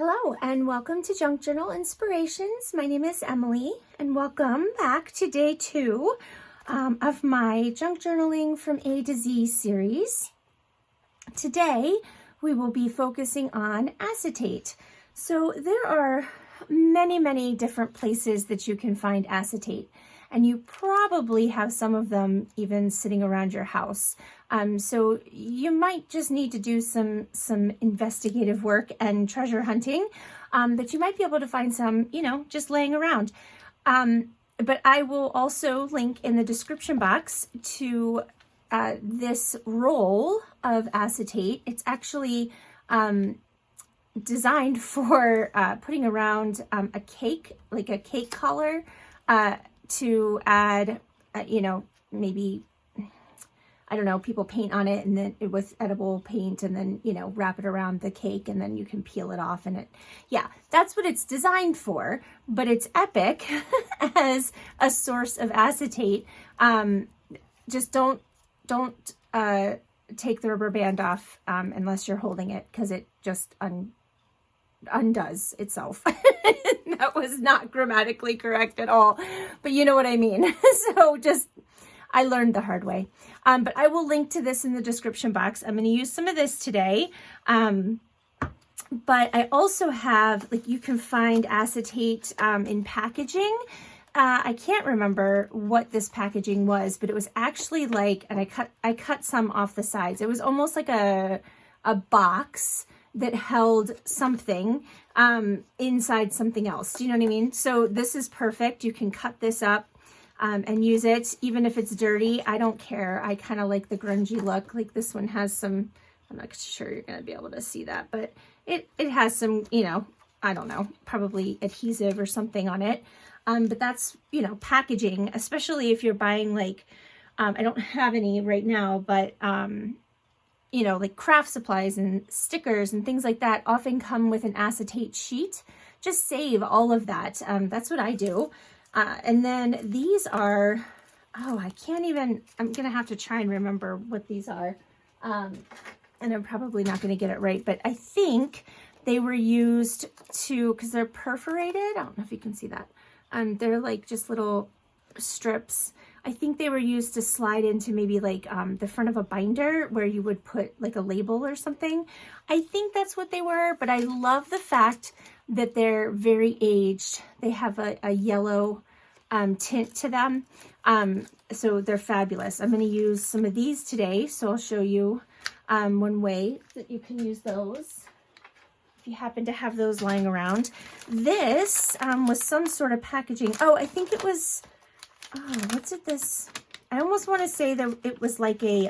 Hello and welcome to Junk Journal Inspirations. My name is Emily and welcome back to day 2 of my Junk Journaling from A to Z series. Today we will be focusing on acetate. So there are many different places that you can find acetate, and you probably have some of them even sitting around your house. So you might just need to do some investigative work and treasure hunting, but you might be able to find some, just laying around. But I will also link in the description box to this roll of acetate. It's actually designed for putting around a cake, like a cake collar, to add, maybe, I don't know, people paint on it and then with edible paint and then, wrap it around the cake and then you can peel it off and that's what it's designed for, but it's epic as a source of acetate. Just don't take the rubber band off unless you're holding it, because it just undoes itself. That was not grammatically correct at all, but you know what I mean. So I learned the hard way. But I will link to this in the description box. I'm going to use some of this today. But I also have, you can find acetate in packaging. I can't remember what this packaging was, but it was actually and I cut some off the sides. It was almost like a box that held something inside something else. Do you know what I mean? So this is perfect. You can cut this up and use it, even if it's dirty. I don't care. I kind of like the grungy look. Like this one has some, I'm not sure you're going to be able to see that, but it has some, I don't know, probably adhesive or something on it. But that's, packaging, especially if you're buying I don't have any right now, but like craft supplies and stickers and things like that often come with an acetate sheet. Just save all of that. That's what I do. And then these are, I'm going to have to try and remember what these are. And I'm probably not going to get it right, but I think they were used because they're perforated. I don't know if you can see that. They're just little strips. I think they were used to slide into maybe the front of a binder where you would put a label or something. I think that's what they were, but I love the fact that they're very aged. They have a yellow tint to them. So they're fabulous. I'm going to use some of these today. So I'll show you one way that you can use those if you happen to have those lying around. This was some sort of packaging. Oh, I think it was, what's it this? I almost want to say that it was like a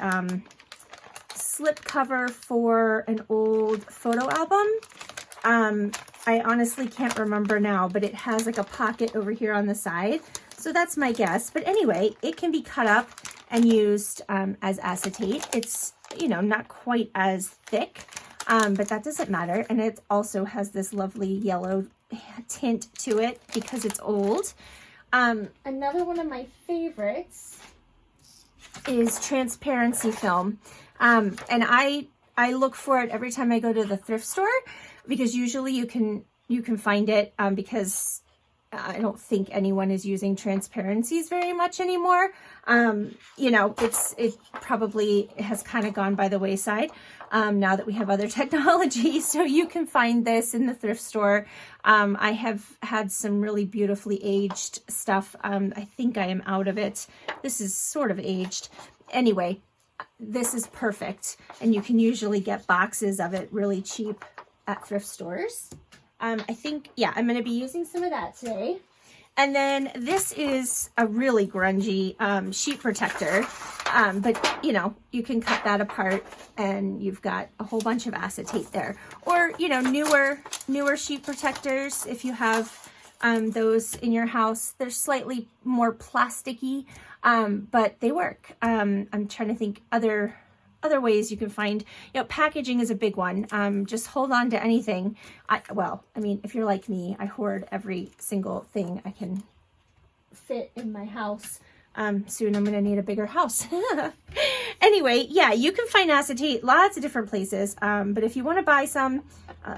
slip cover for an old photo album. I honestly can't remember now, but it has a pocket over here on the side. So that's my guess. But anyway, it can be cut up and used as acetate. It's, not quite as thick, but that doesn't matter. And it also has this lovely yellow tint to it because it's old. Another one of my favorites is transparency film. And I look for it every time I go to the thrift store, because usually you can find it because I don't think anyone is using transparencies very much anymore. It probably has kind of gone by the wayside now that we have other technology. So you can find this in the thrift store. I have had some really beautifully aged stuff. I think I am out of it. This is sort of aged. Anyway, this is perfect. And you can usually get boxes of it really cheap at thrift stores. I think, I'm going to be using some of that today. And then this is a really grungy sheet protector, but you can cut that apart and you've got a whole bunch of acetate there. Or, newer sheet protectors, if you have those in your house. They're slightly more plasticky, but they work. I'm trying to think other ways you can find, packaging is a big one. Just hold on to anything. If you're like me, I hoard every single thing I can fit in my house. Soon I'm going to need a bigger house. Anyway, yeah, you can find acetate lots of different places. But if you want to buy some,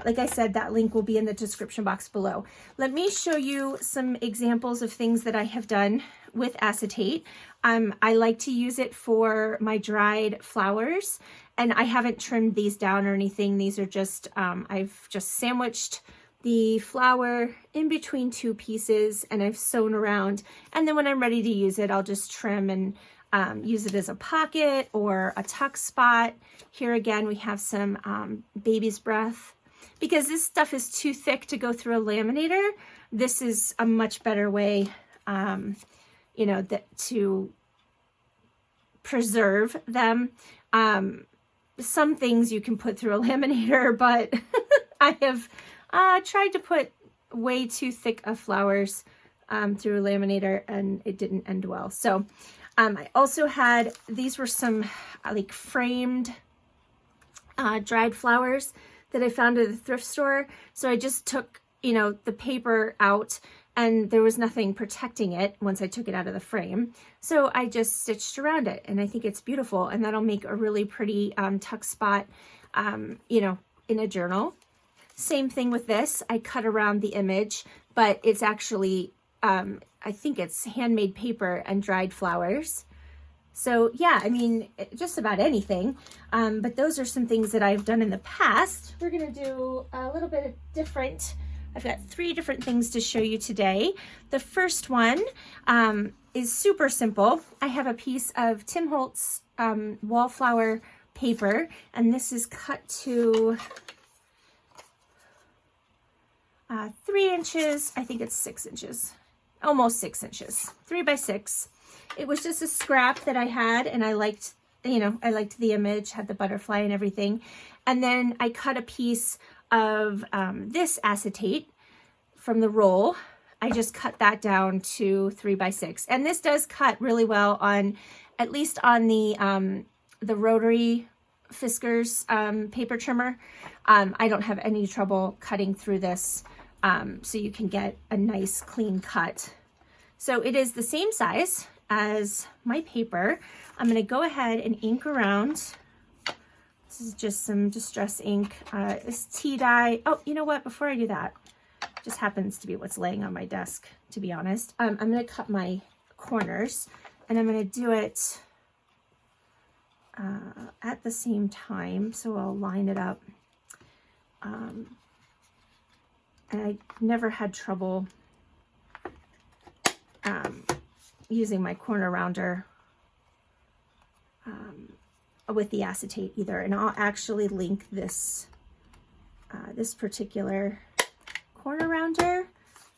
like I said, that link will be in the description box below. Let me show you some examples of things that I have done with acetate. I like to use it for my dried flowers, and I haven't trimmed these down or anything. These are just, I've just sandwiched the flower in between two pieces and I've sewn around. And then when I'm ready to use it, I'll just trim and use it as a pocket or a tuck spot. Here again, we have some baby's breath. Because this stuff is too thick to go through a laminator, this is a much better way, you know, to preserve them. Some things you can put through a laminator, but I have tried to put way too thick of flowers through a laminator and it didn't end well. So I also had, these were some like framed dried flowers that I found at the thrift store. So I just took, you know, the paper out and there was nothing protecting it once I took it out of the frame. So I just stitched around it and I think it's beautiful, and that'll make a really pretty tuck spot, you know, in a journal. Same thing with this. I cut around the image, but it's actually, I think it's handmade paper and dried flowers. So yeah, I mean, just about anything. But those are some things that I've done in the past. We're gonna do a little bit of different. I've got 3 different things to show you today. The first one is super simple. I have a piece of Tim Holtz wallflower paper, and this is cut to 3 inches. I think it's 6 inches, almost 6 inches, 3 by 6. It was just a scrap that I had, and I liked, you know, I liked the image, had the butterfly and everything. And then I cut a piece of this acetate from the roll. I just cut that down to 3 by 6. And this does cut really well on, at least on the rotary Fiskars paper trimmer. I don't have any trouble cutting through this, so you can get a nice clean cut. So it is the same size as my paper. I'm going to go ahead and ink around. This is just some distress ink. This tea dye. Oh, you know what? Before I do that, just happens to be what's laying on my desk, to be honest. I'm going to cut my corners, and I'm going to do it at the same time. So I'll line it up. And I never had trouble using my corner rounder with the acetate either. And I'll actually link this this particular corner rounder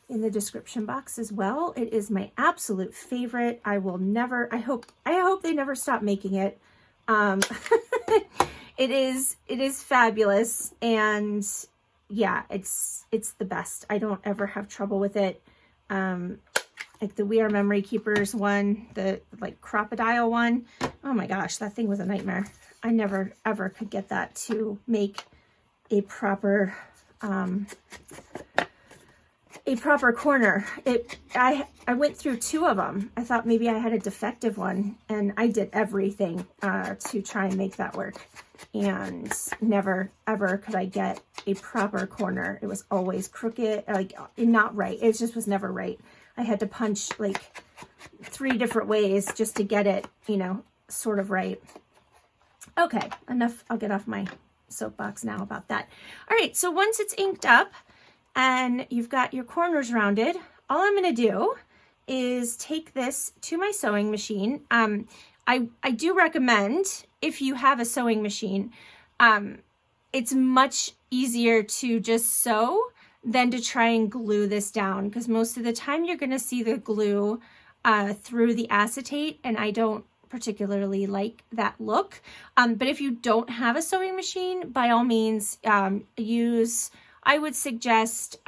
in the description box as well. It is my absolute favorite. I will never, I hope they never stop making it. It is fabulous, and yeah, it's the best. I don't ever have trouble with it. Like the We Are Memory Keepers one, the like crocodile one. Oh my gosh, that thing was a nightmare. I never ever could get that to make a proper corner. I went through 2 of them. I thought maybe I had a defective one, and I did everything to try and make that work, and never ever could I get a proper corner. It was always crooked, like not right. It just was never right. I had to punch like 3 different ways just to get it, you know, sort of right. Okay, enough. I'll get off my soapbox now about that. All right, so once it's inked up and you've got your corners rounded, all I'm going to do is take this to my sewing machine. I do recommend, if you have a sewing machine, it's much easier to just sew than to try and glue this down, because most of the time you're going to see the glue through the acetate, and I don't particularly like that look. But if you don't have a sewing machine, by all means use, I would suggest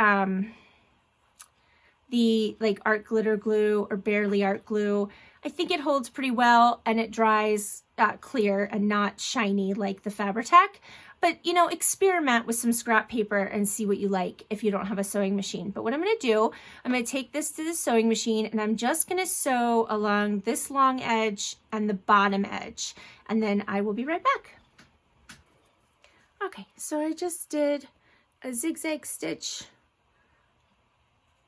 the like art glitter glue or barely art glue. I think it holds pretty well, and it dries clear and not shiny like the Fabri-Tac. but you know, experiment with some scrap paper and see what you like if you don't have a sewing machine. But what I'm going to do, I'm going to take this to the sewing machine and I'm just going to sew along this long edge and the bottom edge, and then I will be right back. Okay, so I just did a zigzag stitch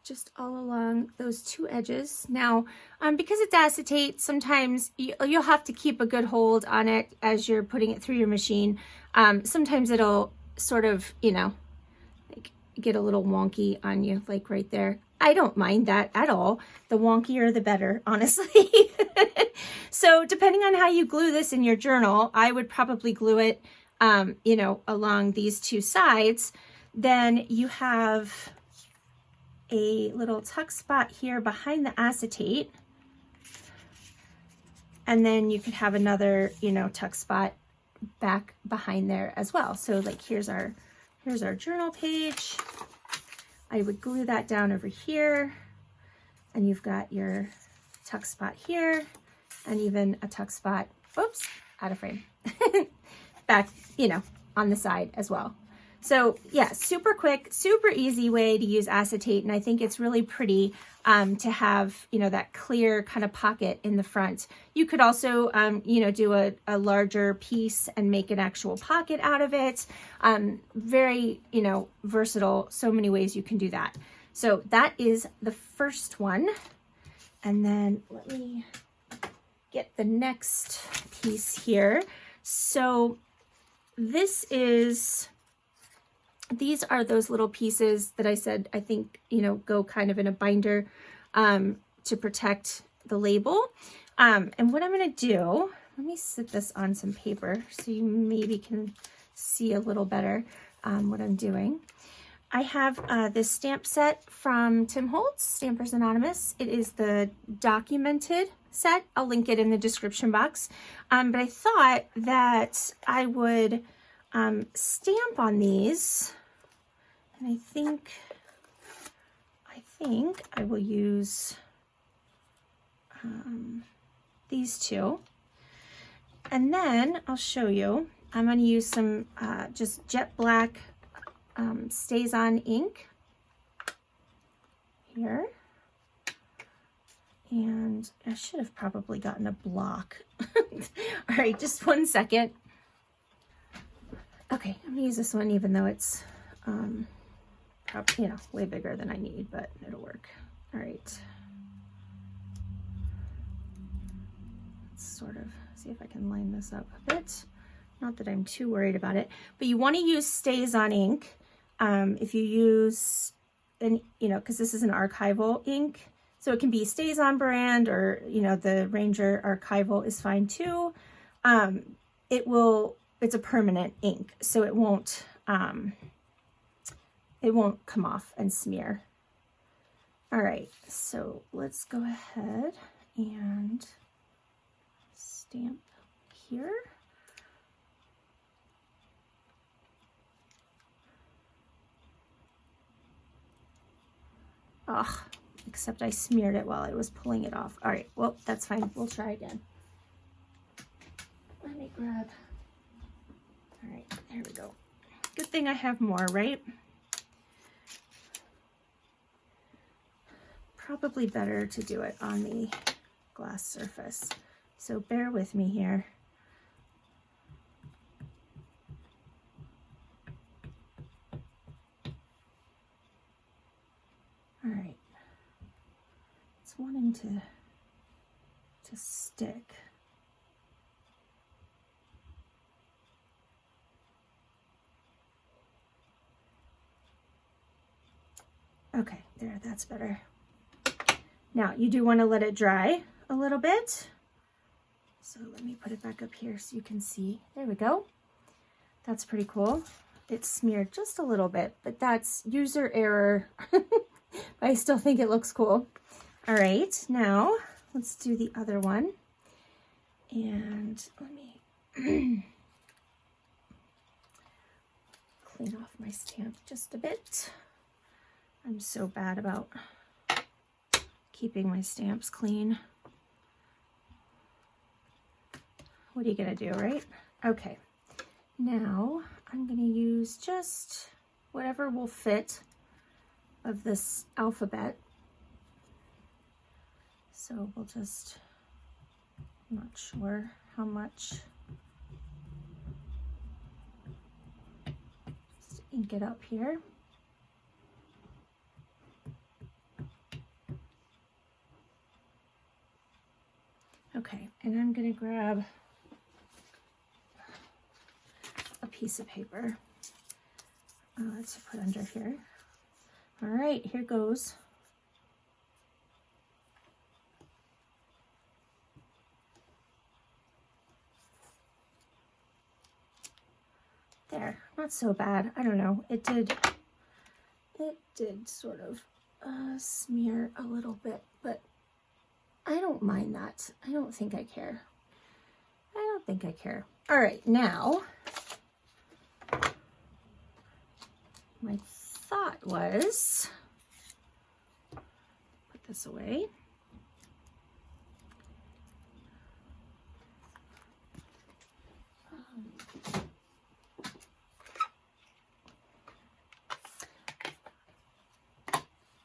just all along those two edges. Now, because it's acetate, sometimes you'll have to keep a good hold on it as you're putting it through your machine. Sometimes it'll sort of, you know, like get a little wonky on you, like right there. I don't mind that at all. The wonkier, the better, honestly. So depending on how you glue this in your journal, I would probably glue it, you know, along these two sides. Then you have a little tuck spot here behind the acetate, and then you could have another, you know, tuck spot back behind there as well. So like here's our journal page. I would glue that down over here, and you've got your tuck spot here, and even a tuck spot, oops, out of frame, back, you know, on the side as well. So yeah, super quick, super easy way to use acetate. And I think it's really pretty to have, you know, that clear kind of pocket in the front. You could also, you know, do a larger piece and make an actual pocket out of it. Very, you know, versatile, so many ways you can do that. So that is the first one. And then let me get the next piece here. So these are those little pieces that I said, I think, you know, go kind of in a binder to protect the label. And what I'm going to do, let me sit this on some paper so you maybe can see a little better what I'm doing. I have this stamp set from Tim Holtz, Stampers Anonymous. It is the documented set. I'll link it in the description box. But I thought that I would stamp on these. And I think I will use these two. And then I'll show you, I'm going to use some just jet black Stays On ink here. And I should have probably gotten a block. All right, just one second. Okay, I'm gonna use this one even though it's, you know, way bigger than I need, but it'll work. All right. Let's sort of see if I can line this up a bit. Not that I'm too worried about it, but you want to use Stays On ink. If you use, you know, because this is an archival ink, so it can be Stays On brand, or, you know, the Ranger archival is fine too. It's a permanent ink, so it won't come off and smear. All right, so let's go ahead and stamp here. Ugh, except I smeared it while I was pulling it off. All right, well, that's fine. We'll try again. Let me grab. All right, there we go. Good thing I have more, right? Probably better to do it on the glass surface. So bear with me here. All right. It's wanting to stick. Okay, there, that's better. Now, you do want to let it dry a little bit. So let me put it back up here so you can see. There we go. That's pretty cool. It's smeared just a little bit, but that's user error. But I still think it looks cool. All right, now let's do the other one. And let me clean off my stamp just a bit. I'm so bad about keeping my stamps clean. What are you gonna do, right? Okay, now I'm going to use just whatever will fit of this alphabet. So we'll just, I'm not sure how much. Just ink it up here. Okay, and I'm going to grab a piece of paper. Let's put under here. All right, here goes. There, not so bad. I don't know. It did sort of smear a little bit, but I don't mind that. I don't think I care. I don't think I care. All right, now, my thought was, put this away.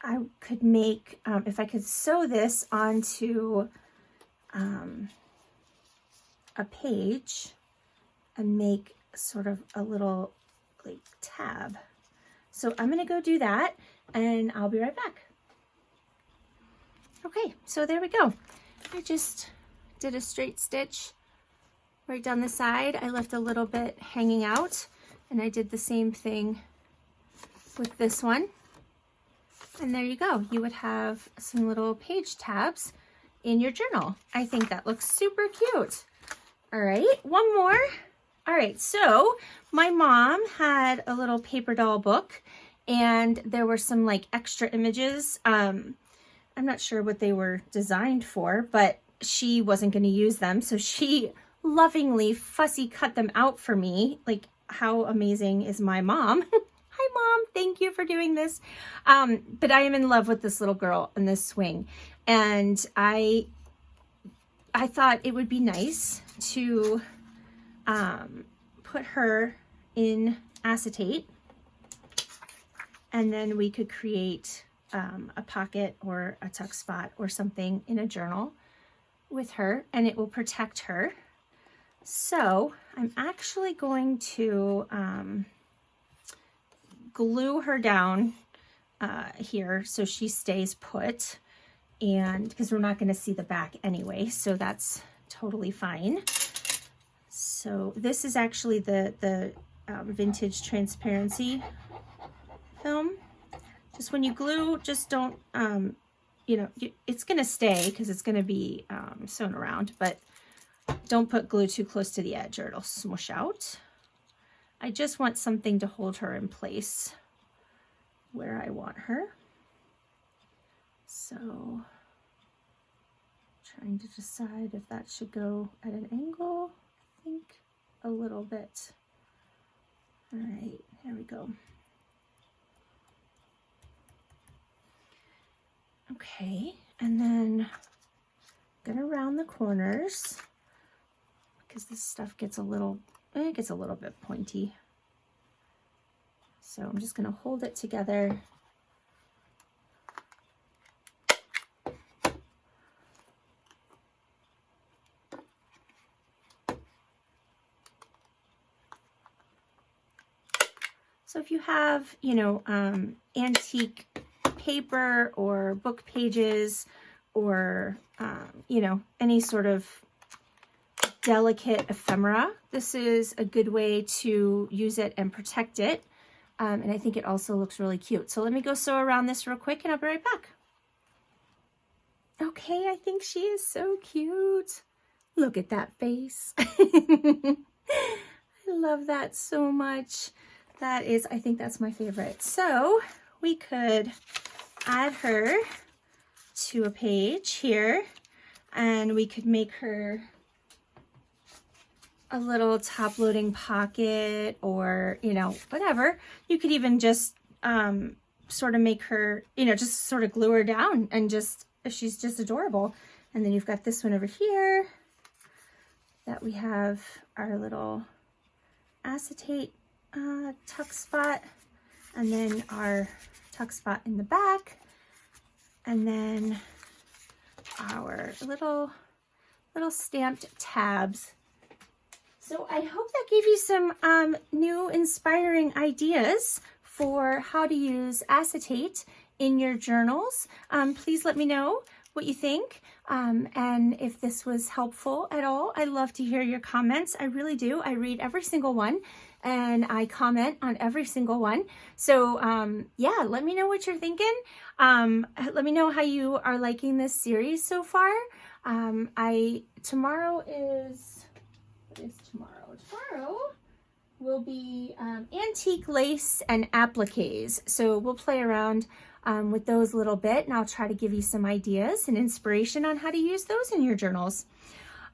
I could make, if I could sew this onto a page and make sort of a little like tab. So I'm gonna go do that and I'll be right back. Okay, so there we go. I just did a straight stitch right down the side. I left a little bit hanging out, and I did the same thing with this one. And there you go. You would have some little page tabs in your journal. I think that looks super cute. All right, one more. All right, so my mom had a little paper doll book, and there were some like extra images. I'm not sure what they were designed for, but she wasn't going to use them, so she lovingly fussy cut them out for me. Like, how amazing is my mom? Hi, Mom. Thank you for doing this. But I am in love with this little girl and this swing, and I thought it would be nice to put her in acetate, and then we could create a pocket or a tuck spot or something in a journal with her, and it will protect her. So I'm actually going to glue her down here so she stays put, and because we're not going to see the back anyway, so that's totally fine. So this is actually the vintage transparency film. Just when you glue, just don't, you know, it's going to stay because it's going to be sewn around, but don't put glue too close to the edge or it'll smush out. I just want something to hold her in place where I want her. So, trying to decide if that should go at an angle. I think a little bit. All right, here we go. Okay, and then I'm gonna round the corners because this stuff gets a little, it gets a little bit pointy. So I'm just gonna hold it together. So if you have, you know, antique paper or book pages or, you know, any sort of delicate ephemera, this is a good way to use it and protect it. And I think it also looks really cute. So let me go sew around this real quick and I'll be right back. Okay, I think she is so cute. Look at that face. I love that so much. That is, I think that's my favorite. So we could add her to a page here, and we could make her a little top loading pocket, or, you know, whatever. You could even just sort of make her, you know, just sort of glue her down, and just, she's just adorable. And then you've got this one over here that we have our little acetate tuck spot, and then our tuck spot in the back, and then our little stamped tabs. So I hope that gave you some new inspiring ideas for how to use acetate in your journals. Please let me know what you think, and if this was helpful at all. I love to hear your comments. I really do. I read every single one and I comment on every single one. So yeah, let me know what you're thinking. Let me know how you are liking this series so far. Tomorrow is, what is tomorrow? Tomorrow will be antique lace and appliques. So we'll play around with those a little bit, and I'll try to give you some ideas and inspiration on how to use those in your journals.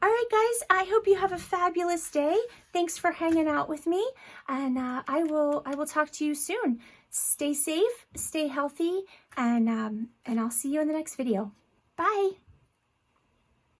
All right, guys, I hope you have a fabulous day. Thanks for hanging out with me, and I will talk to you soon. Stay safe, stay healthy, and I'll see you in the next video. Bye.